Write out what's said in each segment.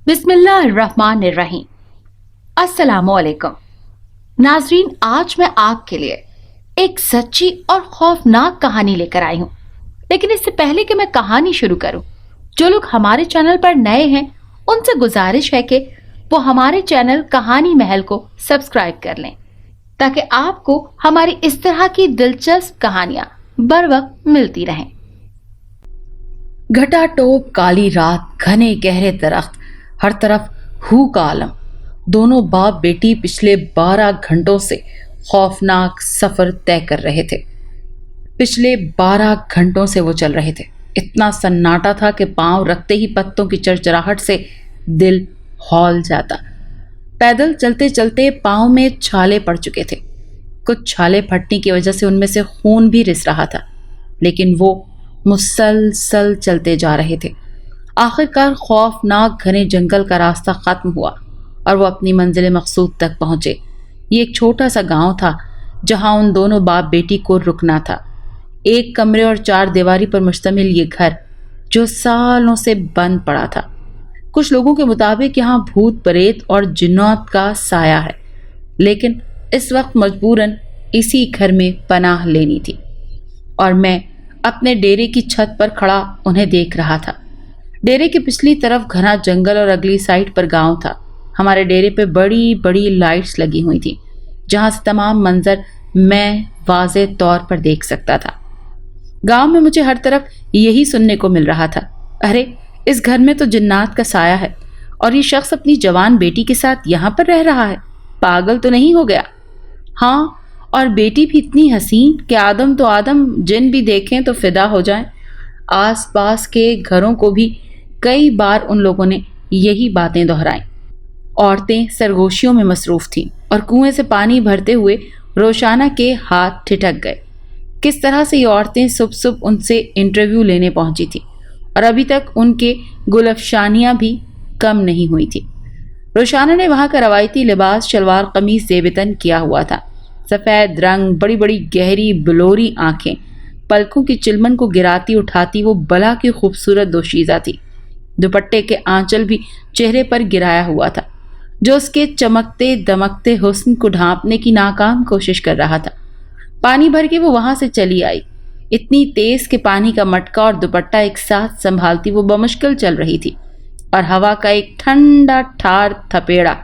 बिस्मिल्लाहिर्रहमानिर्रहीम। अस्सलामुअलैकुम नाजरीन, आज मैं आपके लिए एक सच्ची और खौफनाक कहानी लेकर आई हूँ। लेकिन इससे पहले कि मैं कहानी शुरू करूँ, जो लोग हमारे चैनल पर नए हैं उनसे गुजारिश है कि वो हमारे चैनल कहानी महल को सब्सक्राइब कर लें, ताकि आपको हमारी इस तरह की दिलचस्प कहानियां बर वक्त मिलती रहें। घटाटोप काली रात, घने गहरे दरख्त, हर तरफ हू का आलम। दोनों बाप बेटी पिछले 12 घंटों से खौफनाक सफर तय कर रहे थे। पिछले 12 घंटों से वो चल रहे थे। इतना सन्नाटा था कि पांव रखते ही पत्तों की चरचराहट से दिल हौल जाता। पैदल चलते चलते पांव में छाले पड़ चुके थे। कुछ छाले फटने की वजह से उनमें से खून भी रिस रहा था, लेकिन वो मुसलसल चलते जा रहे थे। आखिरकार खौफनाक घने जंगल का रास्ता खत्म हुआ और वो अपनी मंजिल मकसूद तक पहुंचे। ये एक छोटा सा गांव था जहां उन दोनों बाप बेटी को रुकना था। एक कमरे और 4 दीवारी पर मुश्तमिल ये घर जो सालों से बंद पड़ा था। कुछ लोगों के मुताबिक यहाँ भूत प्रेत और जिन्नात का साया है, लेकिन इस वक्त मजबूरन इसी घर में पनाह लेनी थी और मैं अपने डेरे की छत पर खड़ा उन्हें देख रहा था। डेरे की पिछली तरफ घना जंगल और अगली साइड पर गांव था। हमारे डेरे पे बड़ी बड़ी लाइट्स लगी हुई थी, जहां से तमाम मंजर मैं वाज़े तौर पर देख सकता था। गांव में मुझे हर तरफ यही सुनने को मिल रहा था, अरे इस घर में तो जिन्नात का साया है और ये शख्स अपनी जवान बेटी के साथ यहाँ पर रह रहा है, पागल तो नहीं हो गया। हाँ, और बेटी भी इतनी हसीन कि आदम तो आदम, जिन भी देखें तो फिदा हो जाएं। आस पास के घरों को भी कई बार उन लोगों ने यही बातें दोहराईं। औरतें सरगोशियों में मसरूफ थीं और कुएं से पानी भरते हुए रोशाना के हाथ ठिठक गए। किस तरह से ये औरतें सुबह सुबह उनसे इंटरव्यू लेने पहुंची थी और अभी तक उनके गुलफशानियां भी कम नहीं हुई थी। रोशाना ने वहां का रवायती लिबास शलवार कमीज जेबतन किया हुआ था। सफ़ेद रंग, बड़ी बड़ी गहरी बलोरी आंखें, पलकों की चिलमन को गिराती उठाती वो बला की खूबसूरत दोशीज़ा थी। दुपट्टे के आंचल भी चेहरे पर गिराया हुआ था, जो उसके चमकते दमकते हुस्न को ढांपने की नाकाम कोशिश कर रहा था। पानी भर के वो वहां से चली आई। इतनी तेज कि पानी का मटका और दुपट्टा एक साथ संभालती वो बमुश्किल चल रही थी और हवा का एक ठंडा ठार थपेड़ा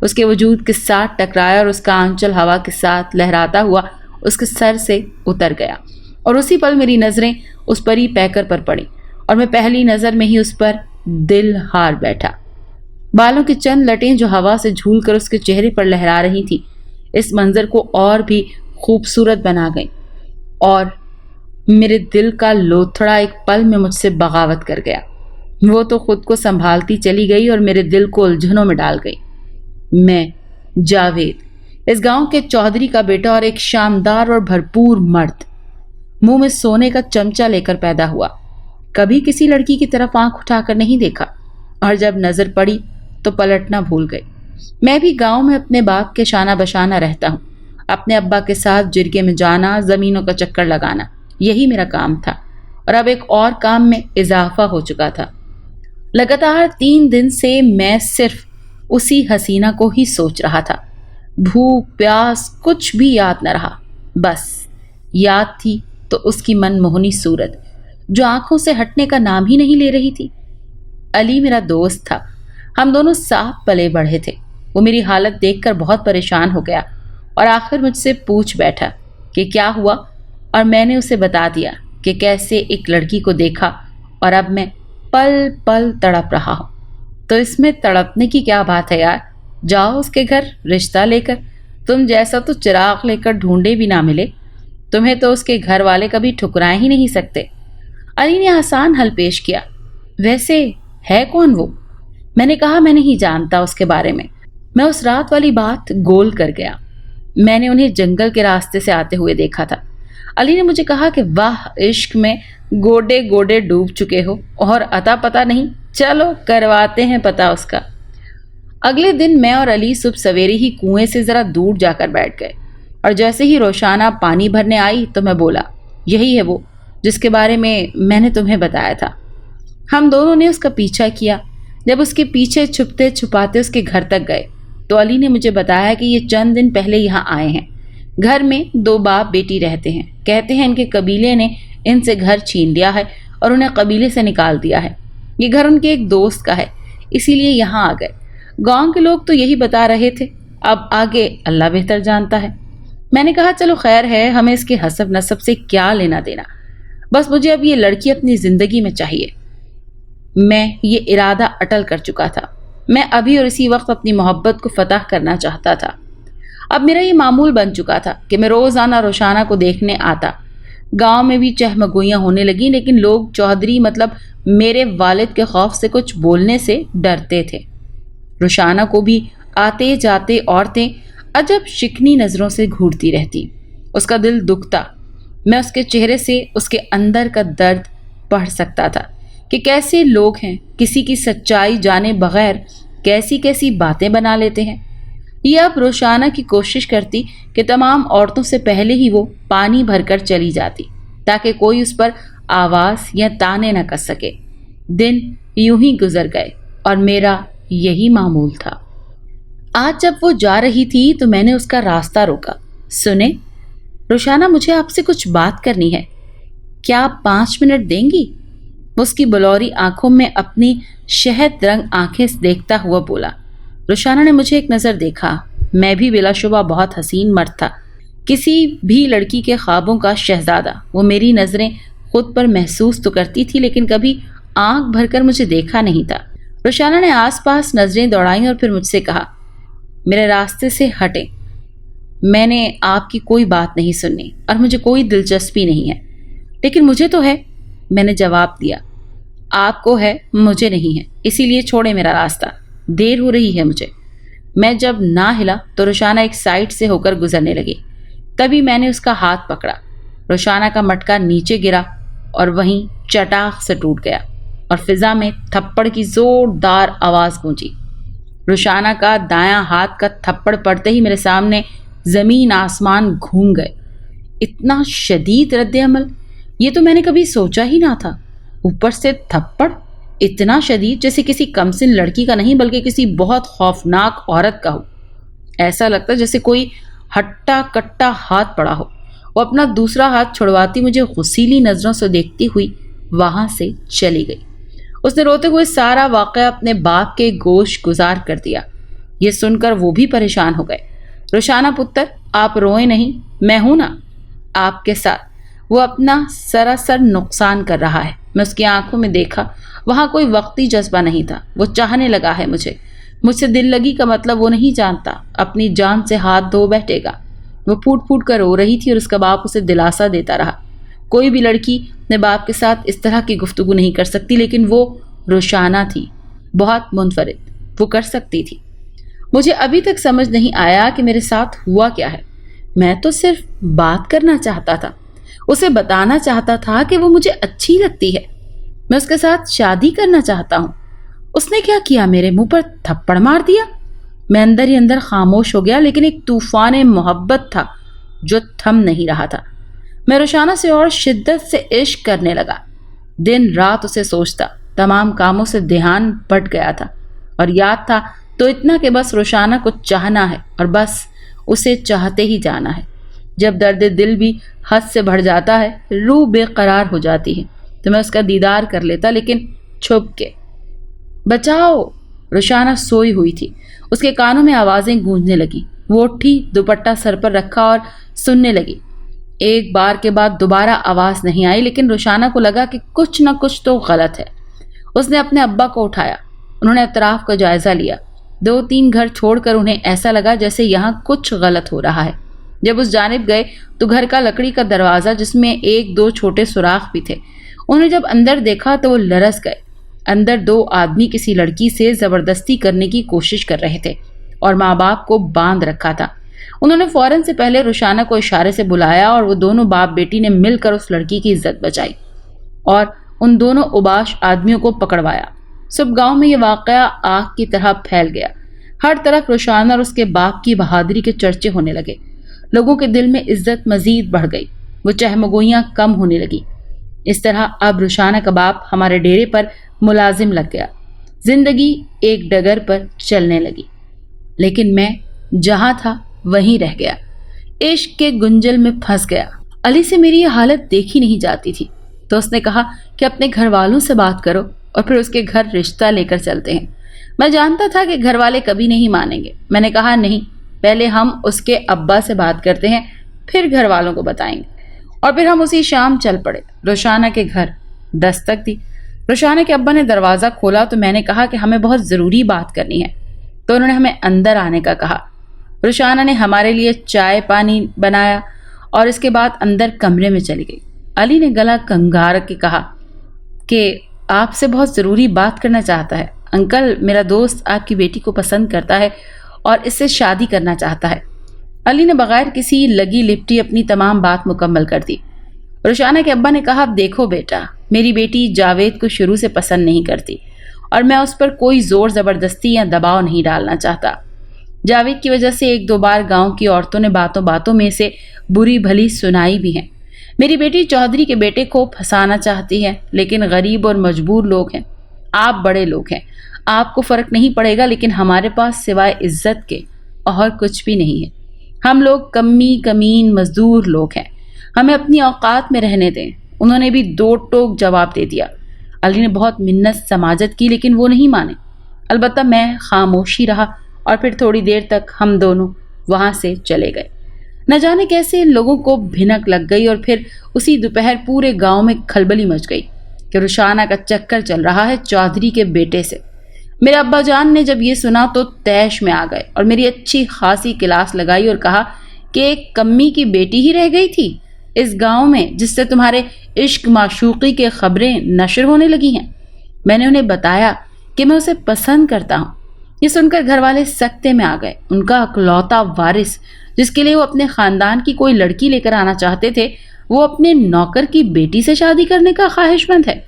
उसके वजूद के साथ टकराया और उसका आंचल हवा के साथ लहराता हुआ उसके सर से उतर गया। और उसी पल मेरी नज़रें उस परी पैकर पर पड़ी और मैं पहली नज़र में ही उस पर दिल हार बैठा। बालों की चंद लटें जो हवा से झूल कर उसके चेहरे पर लहरा रही थी, इस मंजर को और भी खूबसूरत बना गई और मेरे दिल का लोथड़ा एक पल में मुझसे बगावत कर गया। वो तो खुद को संभालती चली गई और मेरे दिल को उलझनों में डाल गई। मैं जावेद, इस गांव के चौधरी का बेटा और एक शानदार और भरपूर मर्द, मुंह में सोने का चमचा लेकर पैदा हुआ। कभी किसी लड़की की तरफ आंख उठाकर नहीं देखा और जब नजर पड़ी तो पलटना भूल गई। मैं भी गांव में अपने बाप के शाना बशाना रहता हूँ। अपने अब्बा के साथ जिरगे में जाना, जमीनों का चक्कर लगाना, यही मेरा काम था और अब एक और काम में इजाफा हो चुका था। लगातार 3 दिन से मैं सिर्फ उसी हसीना को ही सोच रहा था। भूख प्यास कुछ भी याद न रहा, बस याद थी तो उसकी मनमोहनी सूरत जो आंखों से हटने का नाम ही नहीं ले रही थी। अली मेरा दोस्त था, हम दोनों साथ पले बढ़े थे। वो मेरी हालत देखकर बहुत परेशान हो गया और आखिर मुझसे पूछ बैठा कि क्या हुआ, और मैंने उसे बता दिया कि कैसे एक लड़की को देखा और अब मैं पल पल तड़प रहा हूँ। तो इसमें तड़पने की क्या बात है यार, जाओ उसके घर रिश्ता लेकर। तुम जैसा तो चिराग लेकर ढूंढे भी ना मिले, तुम्हें तो उसके घर वाले कभी ठुकराए ही नहीं सकते। अली ने आसान हल पेश किया। वैसे है कौन वो? मैंने कहा मैं नहीं जानता उसके बारे में। मैं उस रात वाली बात गोल कर गया। मैंने उन्हें जंगल के रास्ते से आते हुए देखा था। अली ने मुझे कहा कि वाह, इश्क में गोडे गोडे डूब चुके हो और अता पता नहीं, चलो करवाते हैं पता उसका। अगले दिन मैं और अली सुबह सवेरे ही कुएं से जरा दूर जाकर बैठ गए और जैसे ही रोशाना पानी भरने आई तो मैं बोला, यही है वो जिसके बारे में मैंने तुम्हें बताया था। हम दोनों ने उसका पीछा किया, जब उसके पीछे छुपते छुपाते उसके घर तक गए तो अली ने मुझे बताया कि ये चंद दिन पहले यहाँ आए हैं। घर में 2 बाप बेटी रहते हैं। कहते हैं इनके कबीले ने इनसे घर छीन लिया है और उन्हें कबीले से निकाल दिया है। ये घर उनके एक दोस्त का है, इसीलिए यहाँ आ गए। गांव के लोग तो यही बता रहे थे, अब आगे अल्लाह बेहतर जानता है। मैंने कहा चलो खैर है, हमें इसके हसब नसब से क्या लेना देना, बस मुझे अब ये लड़की अपनी जिंदगी में चाहिए। मैं ये इरादा अटल कर चुका था। मैं अभी और इसी वक्त अपनी मोहब्बत को फतह करना चाहता था। अब मेरा ये मामूल बन चुका था कि मैं रोज़ाना रोशाना को देखने आता। गांव में भी चहमगोइयाँ होने लगी, लेकिन लोग चौधरी मतलब मेरे वालिद के खौफ से कुछ बोलने से डरते थे। रोशाना को भी आते जाते औरतें अजब शिकनी नज़रों से घूरती रहती। उसका दिल दुखता। मैं उसके चेहरे से उसके अंदर का दर्द पढ़ सकता था कि कैसे लोग हैं, किसी की सच्चाई जाने बगैर कैसी कैसी बातें बना लेते हैं। ये अब रोशाना की कोशिश करती कि तमाम औरतों से पहले ही वो पानी भरकर चली जाती ताकि कोई उस पर आवाज़ या ताने न कस सके। दिन यूं ही गुजर गए और मेरा यही मामूल था। आज जब वो जा रही थी तो मैंने उसका रास्ता रोका। सुने रोशाना, मुझे आपसे कुछ बात करनी है, क्या आप 5 मिनट देंगी? वो उसकी बलौरी आंखों में अपनी शहद रंग आंखें देखता हुआ बोला। रोशाना ने मुझे एक नज़र देखा। मैं भी बिलाशुबा बहुत हसीन मर्द था, किसी भी लड़की के ख्वाबों का शहजादा। वो मेरी नज़रें खुद पर महसूस तो करती थी, लेकिन कभी आंख भरकर मुझे देखा नहीं था। रोशाना ने आसपास नज़रें दौड़ाईं और फिर मुझसे कहा, मेरे रास्ते से हटें, मैंने आपकी कोई बात नहीं सुननी और मुझे कोई दिलचस्पी नहीं है। लेकिन मुझे तो है, मैंने जवाब दिया। आपको है, मुझे नहीं है, इसीलिए छोड़े मेरा रास्ता, देर हो रही है मुझे। मैं जब ना हिला तो रोशाना एक साइड से होकर गुजरने लगी। तभी मैंने उसका हाथ पकड़ा। रोशाना का मटका नीचे गिरा और वहीं चटाक से टूट गया और फिजा में थप्पड़ की जोरदार आवाज़ गूंजी। रोशाना का दायां हाथ का थप्पड़ पड़ते ही मेरे सामने ज़मीन आसमान घूम गए। इतना शदीद रद्द-ए-अमल, ये तो मैंने कभी सोचा ही ना था। ऊपर से थप्पड़ इतना शदीद, जैसे किसी कमसिन लड़की का नहीं बल्कि किसी बहुत खौफनाक औरत का हो। ऐसा लगता जैसे कोई हट्टा कट्टा हाथ पड़ा हो। वो अपना दूसरा हाथ छुड़वाती मुझे गुस्सीली नज़रों से देखती हुई वहां से चली गई। उसने रोते हुए सारा वाक़या अपने बाप के गोश गुजार कर दिया। ये सुनकर वो भी परेशान हो गए। रोशाना पुत्र, आप रोए नहीं, मैं हूं ना आपके साथ। वो अपना सरासर नुकसान कर रहा है। मैं उसकी आंखों में देखा, वहाँ कोई वक्ती जज्बा नहीं था। वो चाहने लगा है मुझसे दिल लगी का मतलब वो नहीं जानता। अपनी जान से हाथ धो बैठेगा। वो फूट फूट कर रो रही थी और उसका बाप उसे दिलासा देता रहा। कोई भी लड़की अपने बाप के साथ इस तरह की गुफ्तगू नहीं कर सकती, लेकिन वो रोशाना थी, बहुत मुनफरिद, वो कर सकती थी। मुझे अभी तक समझ नहीं आया कि मेरे साथ हुआ क्या है। मैं तो सिर्फ बात करना चाहता था, उसे बताना चाहता था कि वो मुझे अच्छी लगती है, मैं उसके साथ शादी करना चाहता हूँ। उसने क्या किया, मेरे मुंह पर थप्पड़ मार दिया। मैं अंदर ही अंदर खामोश हो गया, लेकिन एक तूफान मोहब्बत था जो थम नहीं रहा था। मैं रोशाना से और शिद्दत से इश्क करने लगा। दिन रात उसे सोचता, तमाम कामों से ध्यान भट गया था और याद था तो इतना कि बस रोशाना को चाहना है और बस उसे चाहते ही जाना है। जब दर्द दिल भी हद से बढ़ जाता है, रूह बेकरार हो जाती है, तो मैं उसका दीदार कर लेता, लेकिन छुप के। बचाओ! रोशाना सोई हुई थी। उसके कानों में आवाज़ें गूंजने लगी। वो उठी, दुपट्टा सर पर रखा और सुनने लगी। एक बार के बाद दोबारा आवाज़ नहीं आई, लेकिन रोशाना को लगा कि कुछ न कुछ तो गलत है। उसने अपने अब्बा को उठाया। उन्होंने अतराफ का जायज़ा लिया। 2-3 घर छोड़कर उन्हें ऐसा लगा जैसे यहाँ कुछ गलत हो रहा है। जब उस जानिब गए तो घर का लकड़ी का दरवाज़ा, जिसमें 1-2 छोटे सुराख भी थे, उन्हें जब अंदर देखा तो वो लरस गए। अंदर 2 आदमी किसी लड़की से ज़बरदस्ती करने की कोशिश कर रहे थे और माँ बाप को बांध रखा था। उन्होंने फ़ौरन से पहले रोशाना को इशारे से बुलाया और वो दोनों बाप बेटी ने मिलकर उस लड़की की इज्जत बचाई और उन दोनों उबाश आदमियों को पकड़वाया। सब गांव में ये वाक़या आग की तरह फैल गया। हर तरफ रोशाना और उसके बाप की बहादुरी के चर्चे होने लगे। लोगों के दिल में इज्जत मजीद बढ़ गई। वो चहमगोइयाँ कम होने लगी। इस तरह अब रोशाना का बाप हमारे डेरे पर मुलाजिम लग गया। जिंदगी एक डगर पर चलने लगी, लेकिन मैं जहां था वहीं रह गया, इश्क के गुंजल में फंस गया। अली से मेरी ये हालत देखी नहीं जाती थी, तो उसने कहा कि अपने घर वालों से बात करो और फिर उसके घर रिश्ता लेकर चलते हैं। मैं जानता था कि घर वाले कभी नहीं मानेंगे। मैंने कहा नहीं, पहले हम उसके अब्बा से बात करते हैं, फिर घर वालों को बताएंगे। और फिर हम उसी शाम चल पड़े। रुशाना के घर दस्तक दी। रुशाना के अब्बा ने दरवाज़ा खोला तो मैंने कहा कि हमें बहुत ज़रूरी बात करनी है, तो उन्होंने हमें अंदर आने का कहा। रुशाना ने हमारे लिए चाय पानी बनाया और इसके बाद अंदर कमरे में चली गई। अली ने गला कंगार के कहा कि आपसे बहुत ज़रूरी बात करना चाहता है। अंकल, मेरा दोस्त आपकी बेटी को पसंद करता है और इससे शादी करना चाहता है। अली ने बगैर किसी लगी लिपटी अपनी तमाम बात मुकम्मल कर दी। रुशाना के अब्बा ने कहा, अब देखो बेटा, मेरी बेटी जावेद को शुरू से पसंद नहीं करती और मैं उस पर कोई ज़ोर ज़बरदस्ती या दबाव नहीं डालना चाहता। जावेद की वजह से एक दो बार गांव की औरतों ने बातों बातों में से बुरी भली सुनाई भी हैं। मेरी बेटी चौधरी के बेटे को फंसाना चाहती है, लेकिन गरीब और मजबूर लोग हैं। आप बड़े लोग हैं, आपको फ़र्क नहीं पड़ेगा, लेकिन हमारे पास सिवाय इज्जत के और कुछ भी नहीं है। हम लोग कमी कमीन मजदूर लोग हैं, हमें अपनी औकात में रहने दें। उन्होंने भी दो टोक जवाब दे दिया। अली ने बहुत मिन्नत समाजत की, लेकिन वो नहीं माने। अलबत्ता मैं खामोशी रहा और फिर थोड़ी देर तक हम दोनों वहाँ से चले गए। न जाने कैसे इन लोगों को भिनक लग गई और फिर उसी दोपहर पूरे गांव में खलबली मच गई कि रुशाना का चक्कर चल रहा है चौधरी के बेटे से। मेरे अब्बा जान ने जब ये सुना तो तैश में आ गए और मेरी अच्छी खासी क्लास लगाई और कहा कि एक कम्मी की बेटी ही रह गई थी इस गांव में जिससे तुम्हारे इश्क माशूकी के खबरें नशर होने लगी हैं। मैंने उन्हें बताया कि मैं उसे पसंद करता हूँ। ये सुनकर घर वाले सख्ते में आ गए। उनका अकलौता वारिस, जिसके लिए वो अपने खानदान की कोई लड़की लेकर आना चाहते थे, वो अपने नौकर की बेटी से शादी करने का ख्वाहिशमंद है।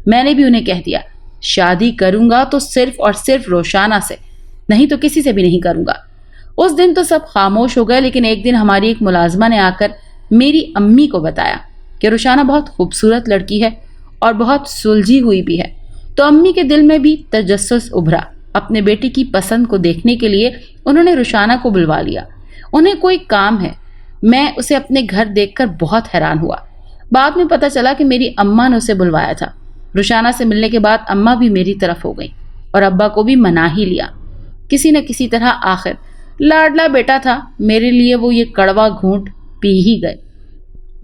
मैंने भी उन्हें कह दिया, शादी करूंगा तो सिर्फ और सिर्फ रोशाना से, नहीं तो किसी से भी नहीं करूंगा। उस दिन तो सब खामोश हो गए, लेकिन एक दिन हमारी एक मुलाजमा ने आकर मेरी अम्मी को बताया कि रुशाना बहुत खूबसूरत लड़की है और बहुत सुलझी हुई भी है। तो अम्मी के दिल में भी तजस्सुस उभरा। अपने बेटी की पसंद को देखने के लिए उन्होंने रुशाना को बुलवा लिया। उन्हें कोई काम है। मैं उसे अपने घर देखकर बहुत हैरान हुआ। बाद में पता चला कि मेरी अम्मा ने उसे बुलवाया था। रुशाना से मिलने के बाद अम्मा भी मेरी तरफ हो गई और अब्बा को भी मना ही लिया। किसी न किसी तरह आखिर लाडला बेटा था, मेरे लिए वो ये कड़वा घूंट पी ही गए।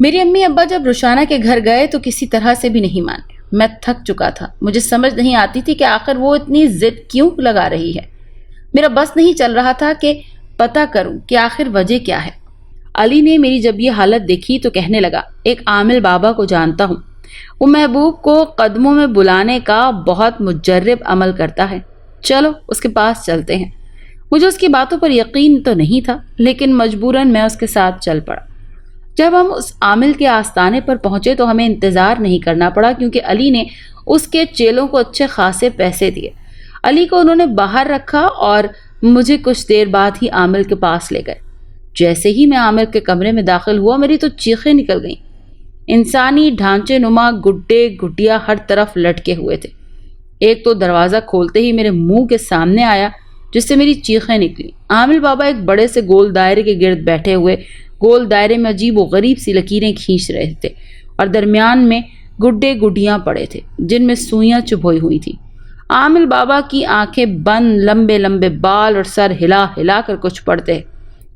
मेरी अम्मी अब्बा जब रुशाना के घर गए तो किसी तरह से भी नहीं माने। मैं थक चुका था। मुझे समझ नहीं आती थी कि आखिर वो इतनी जिद क्यों लगा रही है। मेरा बस नहीं चल रहा था कि पता करूं कि आखिर वजह क्या है। अली ने मेरी जब ये हालत देखी तो कहने लगा, एक आमिल बाबा को जानता हूँ, वो महबूब को कदमों में बुलाने का बहुत मुजर्रब अमल करता है, चलो उसके पास चलते हैं। मुझे उसकी बातों पर यकीन तो नहीं था, लेकिन मजबूरन मैं उसके साथ चल पड़ा। जब हम उस आमिल के आस्थाने पर पहुंचे तो हमें इंतज़ार नहीं करना पड़ा, क्योंकि अली ने उसके चेलों को अच्छे खासे पैसे दिए। अली को उन्होंने बाहर रखा और मुझे कुछ देर बाद ही आमिल के पास ले गए। जैसे ही मैं आमिल के कमरे में दाखिल हुआ, मेरी तो चीखें निकल गईं। इंसानी ढांचे नुमा गुड्डे गुड्डिया हर तरफ लटके हुए थे। एक तो दरवाज़ा खोलते ही मेरे मुंह के सामने आया, जिससे मेरी चीखें निकली। आमिल बाबा एक बड़े से गोल दायरे के गिर्द बैठे हुए, गोल दायरे में अजीब व गरीब सी लकीरें खींच रहे थे और दरमियान में गुड्डे गुड्डियाँ पड़े थे जिनमें सुइयाँ चुभोई हुई थी। आमिल बाबा की आंखें बंद, लंबे लंबे बाल और सर हिला हिला कर कुछ पढ़ते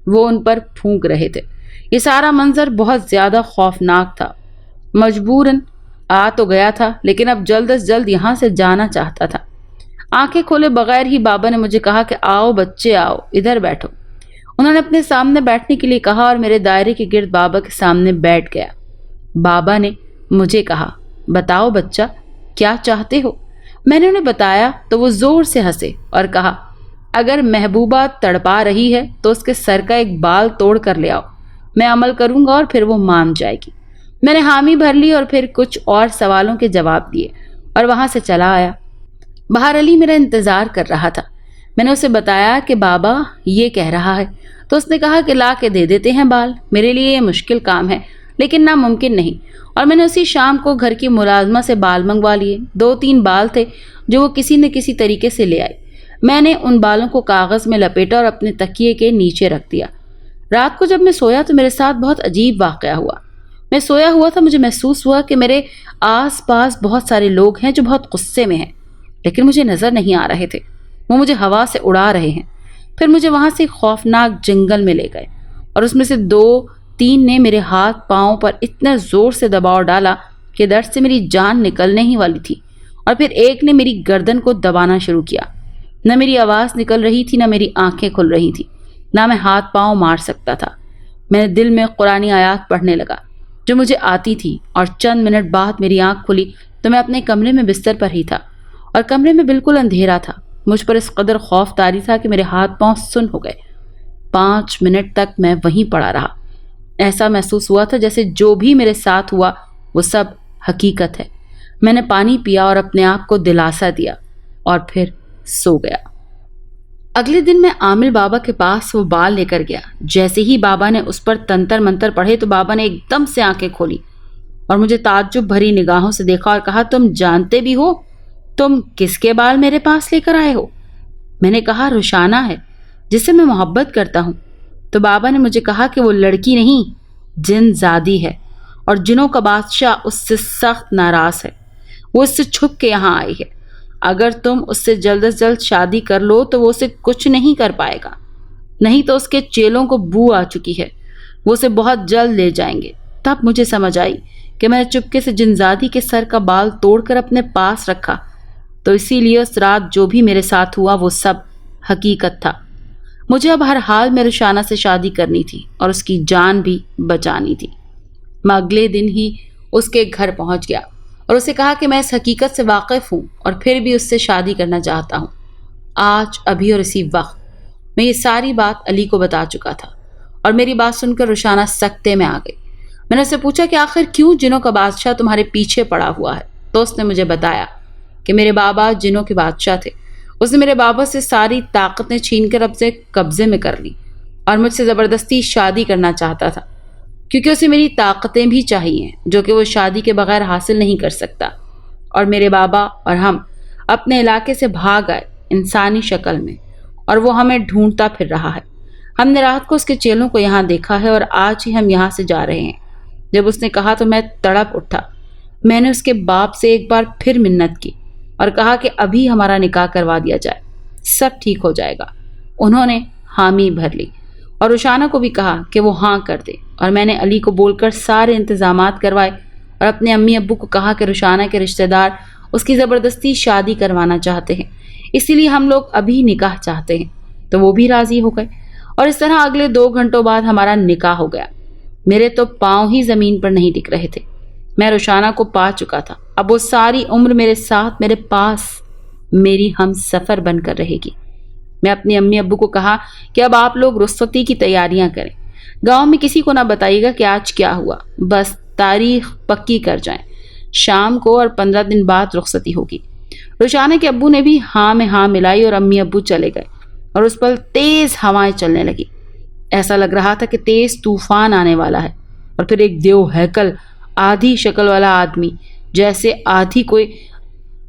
वो उन पर फूंक रहे थे। ये सारा मंजर बहुत ज़्यादा खौफनाक था। मजबूरन आ तो गया था, लेकिन अब जल्द अज जल्द यहाँ से जाना चाहता था। आंखें खोले बगैर ही बाबा ने मुझे कहा कि आओ बच्चे आओ, इधर बैठो। उन्होंने अपने सामने बैठने के लिए कहा और मेरे दायरे के गिर्द बाबा के सामने बैठ गया। बाबा ने मुझे कहा, बताओ बच्चा, क्या चाहते हो? मैंने उन्हें बताया तो वो ज़ोर से हंसे और कहा, अगर महबूबा तड़पा रही है तो उसके सर का एक बाल तोड़ कर ले आओ, मैं अमल करूँगा और फिर वो मान जाएगी। मैंने हामी भर ली और फिर कुछ और सवालों के जवाब दिए और वहाँ से चला आया। बाहर अली मेरा इंतज़ार कर रहा था। मैंने उसे बताया कि बाबा ये कह रहा है, तो उसने कहा कि ला के दे देते हैं बाल। मेरे लिए ये मुश्किल काम है, लेकिन नामुमकिन नहीं। और मैंने उसी शाम को घर की मुलाजमा से बाल मंगवा लिए। 2-3 बाल थे جو وہ کسی نہ کسی طریقے سے لے آئی۔ میں نے ان بالوں کو کاغذ میں لپیٹا اور اپنے تکیے کے نیچے رکھ دیا۔ رات کو جب میں سویا تو میرے ساتھ بہت عجیب واقعہ ہوا۔ میں سویا ہوا تھا، مجھے محسوس ہوا کہ میرے آس پاس بہت سارے لوگ ہیں جو بہت غصے میں ہیں، لیکن مجھے نظر نہیں آ رہے تھے۔ وہ مجھے ہوا سے اڑا رہے ہیں۔ پھر مجھے وہاں سے خوفناک جنگل میں لے گئے اور اس میں سے 2-3 نے میرے ہاتھ پاؤں پر اتنا زور سے دباؤ ڈالا کہ درد سے میری جان نکلنے ہی والی تھی، اور پھر ایک نے میری گردن کو دبانا شروع کیا۔ نہ میری آواز نکل رہی تھی، نہ میری آنکھیں کھل رہی تھی، نہ میں ہاتھ پاؤں مار سکتا تھا۔ میں نے دل میں قرآنی آیات پڑھنے لگا جو مجھے آتی تھی، اور چند منٹ بعد میری آنکھ کھلی تو میں اپنے کمرے میں بستر پر ہی تھا، اور کمرے میں بالکل اندھیرا تھا۔ مجھ پر اس قدر خوف طاری تھا کہ میرے ہاتھ پاؤں سن ہو گئے۔ 5 منٹ تک میں وہیں پڑا رہا۔ ایسا محسوس ہوا تھا جیسے جو بھی میرے ساتھ ہوا وہ سب حقیقت ہے۔ میں نے پانی پیا اور اپنے آپ کو دلاسا دیا اور پھر سو گیا۔ اگلے دن میں عامل بابا کے پاس وہ بال لے کر گیا۔ جیسے ہی بابا نے اس پر تنتر منتر پڑھے تو بابا نے ایک دم سے آنکھیں کھولی اور مجھے تعجب بھری نگاہوں سے دیکھا اور کہا، تم جانتے بھی ہو تم کس کے بال میرے پاس لے کر آئے ہو؟ میں نے کہا، رشانہ ہے، جس سے میں محبت کرتا ہوں۔ تو بابا نے مجھے کہا کہ وہ لڑکی نہیں، جن زادی ہے، اور جنوں کا بادشاہ اس سے سخت ناراض ہے۔ وہ اس سے چھپ کے یہاں آئی ہے۔ اگر تم اس سے جلد از جلد شادی کر لو تو وہ اسے کچھ نہیں کر پائے گا، نہیں تو اس کے چیلوں کو بو آ چکی ہے، وہ اسے بہت جلد لے جائیں گے۔ تب مجھے سمجھ آئی کہ میں نے چپکے سے جنزادی کے سر کا بال توڑ کر اپنے پاس رکھا، تو اسی لیے اس رات جو بھی میرے ساتھ ہوا وہ سب حقیقت تھا۔ مجھے اب ہر حال میں رشانہ سے شادی کرنی تھی اور اس کی جان بھی بچانی تھی۔ میں اگلے دن ہی اس کے گھر پہنچ گیا اور اسے کہا کہ میں اس حقیقت سے واقف ہوں اور پھر بھی اس سے شادی کرنا چاہتا ہوں۔ آج، ابھی اور اسی وقت میں یہ ساری بات علی کو بتا چکا تھا، اور میری بات سن کر رشانہ سکتے میں آ گئی۔ میں نے اسے پوچھا کہ آخر کیوں جنوں کا بادشاہ تمہارے پیچھے پڑا ہوا ہے؟ تو اس نے مجھے بتایا کہ میرے بابا جنوں کے بادشاہ تھے۔ اس نے میرے بابا سے ساری طاقتیں چھین کر اپنے قبضے میں کر لی اور مجھ سے زبردستی شادی کرنا چاہتا تھا، کیونکہ اسے میری طاقتیں بھی چاہیے جو کہ وہ شادی کے بغیر حاصل نہیں کر سکتا۔ اور میرے بابا اور ہم اپنے علاقے سے بھاگ آئے انسانی شکل میں، اور وہ ہمیں ڈھونڈتا پھر رہا ہے۔ ہم نے رات کو اس کے چیلوں کو یہاں دیکھا ہے اور آج ہی ہم یہاں سے جا رہے ہیں۔ جب اس نے کہا تو میں تڑپ اٹھا۔ میں نے اس کے باپ سے ایک بار پھر منت کی اور کہا کہ ابھی ہمارا نکاح کروا دیا جائے، سب ٹھیک ہو جائے گا۔ انہوں نے حامی بھر لی اور رشانہ کو بھی کہا کہ وہ ہاں کر دے، اور میں نے علی کو بول کر سارے انتظامات کروائے اور اپنے امی ابو کو کہا کہ رشانہ کے رشتہ دار اس کی زبردستی شادی کروانا چاہتے ہیں، اسی لیے ہم لوگ ابھی نکاح چاہتے ہیں۔ تو وہ بھی راضی ہو گئے، اور اس طرح اگلے 2 گھنٹوں بعد ہمارا نکاح ہو گیا۔ میرے تو پاؤں ہی زمین پر نہیں ٹک رہے تھے۔ میں رشانہ کو پا چکا تھا، اب وہ ساری عمر میرے ساتھ، میرے پاس، میری ہم سفر بن کر رہے گی۔ میں اپنی امی ابو کو کہا کہ اب آپ لوگ رخصتی کی تیاریاں کریں، گاؤں میں کسی کو نہ بتائیے گا کہ آج کیا ہوا، بس تاریخ پکی کر جائیں، شام کو اور 15 دن بعد رخصتی ہوگی۔ رشانہ کے ابو نے بھی ہاں میں ہاں ملائی اور امی ابو چلے گئے، اور اس پر تیز ہوائیں چلنے لگی۔ ایسا لگ رہا تھا کہ تیز طوفان آنے والا ہے، اور پھر ایک دیو ہیکل، آدھی شکل والا آدمی، جیسے آدھی کوئی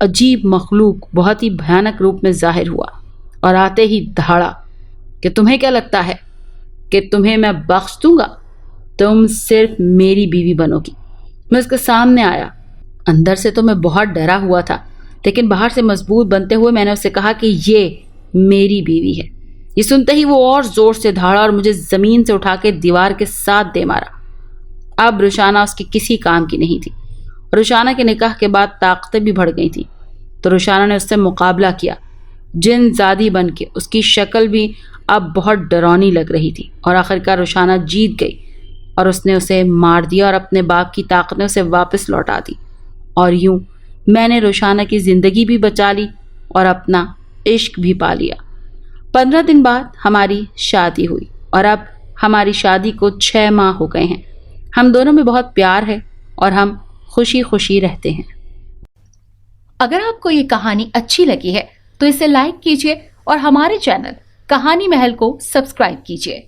عجیب مخلوق، بہت ہی بھیانک روپ میں ظاہر ہوا، اور آتے ہی دہاڑا کہ تمہیں کیا لگتا ہے کہ تمہیں میں بخش دوں گا؟ تم صرف میری بیوی بنو گی۔ میں اس کے سامنے آیا۔ اندر سے تو میں بہت ڈرا ہوا تھا، لیکن باہر سے مضبوط بنتے ہوئے میں نے اسے کہا کہ یہ میری بیوی ہے۔ یہ سنتے ہی وہ اور زور سے دھاڑا اور مجھے زمین سے اٹھا کے دیوار کے ساتھ دے مارا۔ اب رشانہ اس کی کسی کام کی نہیں تھی۔ رشانہ کے نکاح کے بعد طاقتیں بھی بڑھ گئی تھیں، تو رشانہ نے اس سے مقابلہ کیا، جن زادی بن کے۔ اس کی شکل بھی اب بہت ڈرونی لگ رہی تھی، اور آخرکار رشانہ جیت گئی، اور اس نے اسے مار دیا اور اپنے باپ کی طاقتیں اسے واپس لوٹا دی، اور یوں میں نے رشانہ کی زندگی بھی بچا لی اور اپنا عشق بھی پا لیا۔ 15 دن بعد ہماری شادی ہوئی، اور اب ہماری شادی کو 6 ماہ ہو گئے ہیں۔ ہم دونوں میں بہت پیار ہے اور ہم خوشی خوشی رہتے ہیں۔ اگر آپ کو یہ کہانی اچھی لگی ہے تو اسے لائک کیجیے اور ہمارے چینل کہانی محل کو سبسکرائب کیجیے۔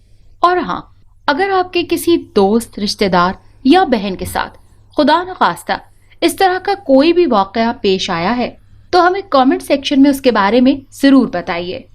اور ہاں، اگر آپ کے کسی دوست، رشتہ دار یا بہن کے ساتھ خدا نخواستہ اس طرح کا کوئی بھی واقعہ پیش آیا ہے तो हमें कमेंट सेक्शन में उसके बारे में जरूर बताइए।